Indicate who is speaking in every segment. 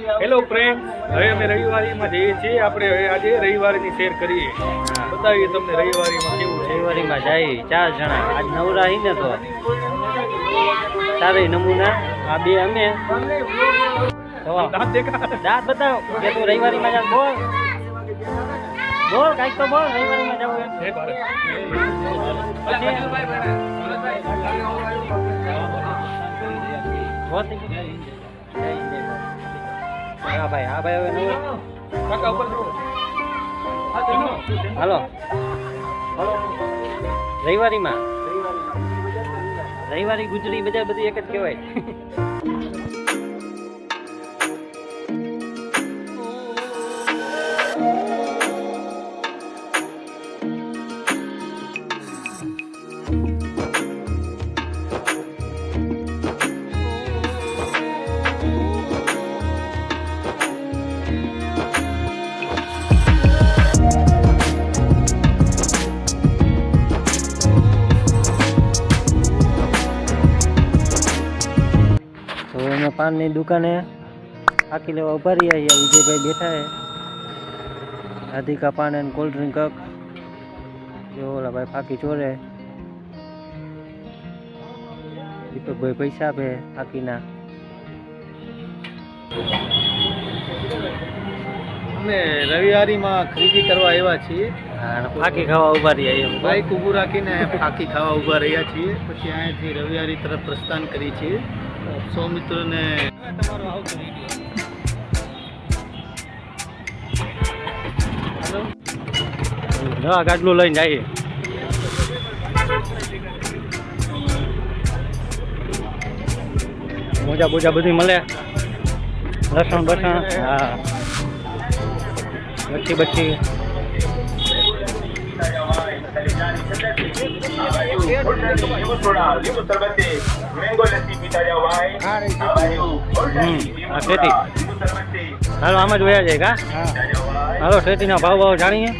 Speaker 1: Hello friend, હવે અમે રવિવારીમાં જઈએ છીએ. આપણે હવે આજે રવિવારીની શેર કરીએ, બતાવીએ તમને રવિવારીમાં કેવું છે.
Speaker 2: રવિવારીમાં જાય 4 જણા. આજ નવરા હી ને તો સારા નમૂના. આ બે અમે દાંત બતાવો કે તું રવિવારીમાં જા. બોલ બોલ કાંઈક તો બોલ. રવિવારીમાં જવું હા ભાઈ, હા ભાઈ. હવે હાલો રવિવારી ગુજરી બધા બધી એક જ કહેવાય. પાનની દુકાને આખી લેવા ઉભા રહ્યા. વિજયભાઈ બેઠા છે. રાધિકા પાન એન્ડ કોલ્ડ ડ્રિંક કપ. જો ઓલા ભાઈ ફાકી ચોરે. દીપકભાઈ પૈસા આપે ફાકીના.
Speaker 1: અમે રવિવારીમાં ખરીદી કરવા આવ્યા છીએ.
Speaker 2: ફાકી ખાવા ઉભા રહ્યા.
Speaker 1: બાઈક ઊભું રાખીને ફાકી ખાવા ઉભા રહ્યા છીએ. પછી અહીંયાથી રવિવારી તરફ પ્રસ્થાન કરી છીએ. સૌ મિત્રોને તમારો આવતો
Speaker 2: વિડીયો ગાડલું લઈને જઈએ. મોજા બોજા બધી મળે. લસણ બસણ, હા, બચ્ચી બચ્ચી. હાલો આમ જ વયા જાય કા. હાલો શેતીના ભાવ જાણીએ.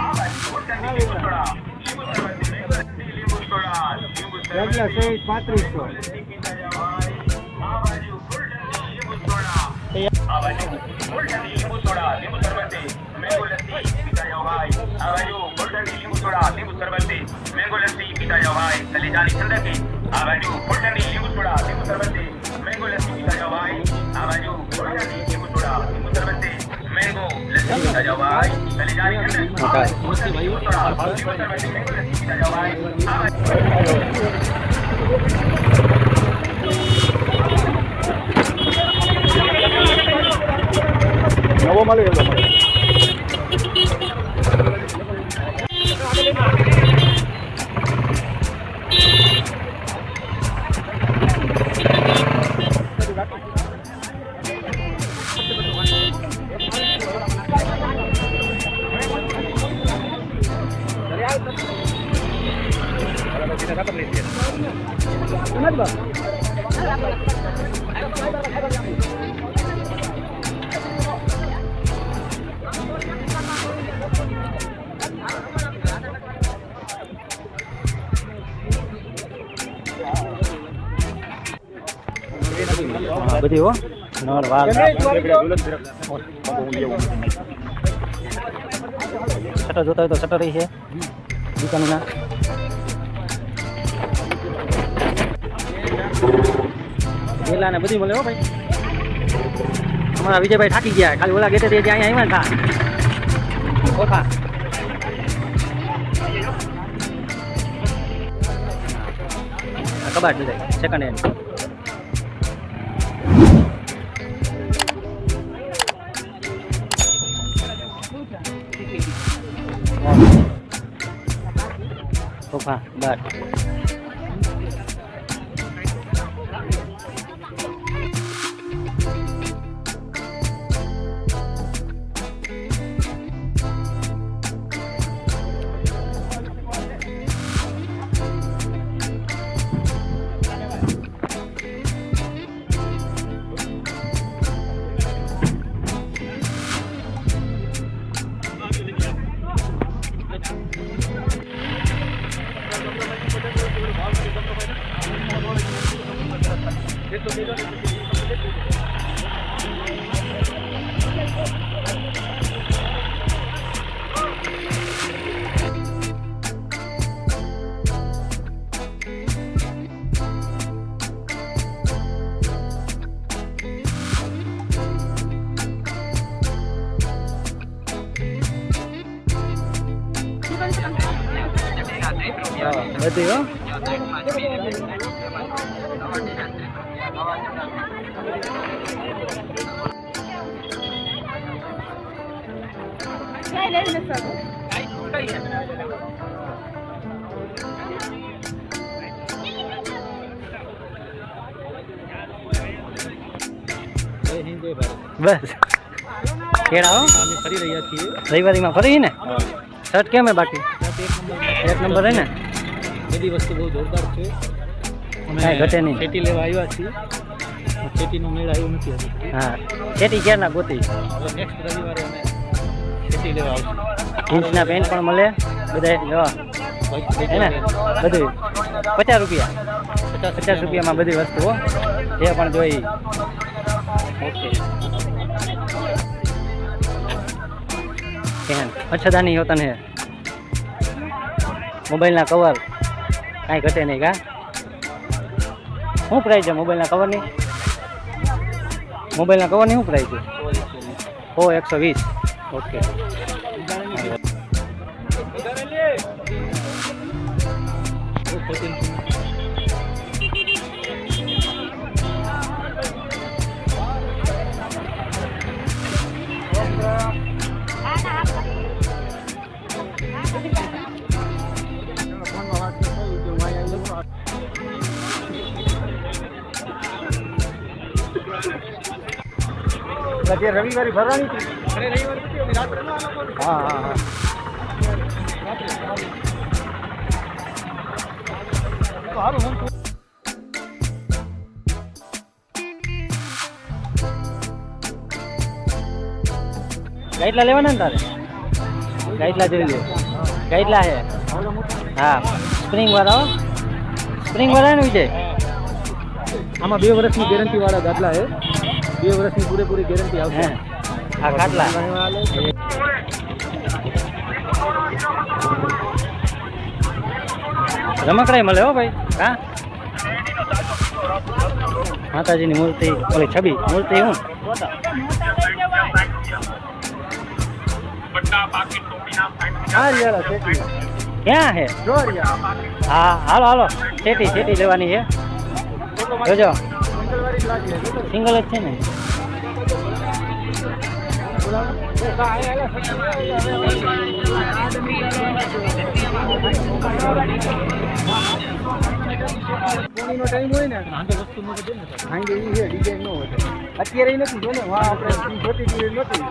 Speaker 3: मैंगो लस्सी पीता जाओ भाई, चले जानी ठंडक आ बाजू फुल ठंडी नींबू सोडा नींबू शरबत मैंगो लस्सी पीता जाओ भाई, आ बाजू फुल ठंडी नींबू सोडा नींबू शरबत मैंगो लस्सी पीता जाओ भाई, चले जानी ठंडक नींबू सोडा नींबू शरबत मैंगो लस्सी पीता जाओ भाई.
Speaker 1: નવો મળે
Speaker 2: બધી હો નર વાર શટર જોતા હોય તો શટર છે દુકાનના. પેલા ને બધી મળે હો ભાઈ. અમારા વિજયભાઈ થાકી ગયા. ખાલી ઓલા ગેટે ત્યાં અહીંયા આવ્યા હતા ઓખા. કબાટ લીધા સેકન્ડ હેન્ડ. સોફા બાર. બધી હો. બસ કેળા હો.
Speaker 1: અમે ફરી રહ્યા છીએ
Speaker 2: રવિવારીમાં ફરી ને શર્ટ કેમ હે બાકી એક નંબર હે ને
Speaker 1: બધી વસ્તુ બહુ જોરદાર છે.
Speaker 2: કાંઈ ઘટે નહીં.
Speaker 1: ખેતી લેવા આવ્યા છીએ. ખેતીનો મેળ આવ્યો નથી હજી.
Speaker 2: હા ખેતી ક્યારના ગોતી
Speaker 1: હવે નેક્સ્ટ રવિવારે અમે ખેતી લેવા આવશું.
Speaker 2: જીન્સના પેન્ટ પણ મળે બધા જો હે ને બધું 50 રૂપિયા 50 રૂપિયામાં બધી વસ્તુઓ જે પણ જોઈ. ઓકે કેન મચ્છરદાની હોતન હે મોબાઈલના કવર કાંઈ ઘટે નહીં કા. શું પ્રાઇસ છે મોબાઈલના કવરની? મોબાઈલના કવરની શું પ્રાઇસ છે? 120. ઓકે રવિવારે ભરવાની હા હા હા ગાઈટલા લેવાના ને તારે? ગાઈટલા જોઈ લે. ગાઈટલા હે હા સ્પ્રિંગ વાળા હો. સ્પ્રિંગ વાળા ને વિજય
Speaker 1: આમાં 2 વર્ષની ગેરંટી વાળા ગાદલા છે. 2 વર્ષની પૂરેપૂરી ગેરંટી આવશે.
Speaker 2: હે આ ગાટલા રમકડાઈ મળે હો ભાઈ. હા માતાજીની મૂર્તિ ઓલી છબી મૂર્તિ હું ક્યાં હે? હા હાલો હાલો છેટી લેવાની છે. જોજો સિંગલ જ છે ને.
Speaker 1: ટાઈમ હોય ને હાંડે વસ્તુ ન વધે ને હાંડે એ છે ડિઝાઇન ન વધે. અત્યારે એ નથી જો ને આપણે જોતી નથી.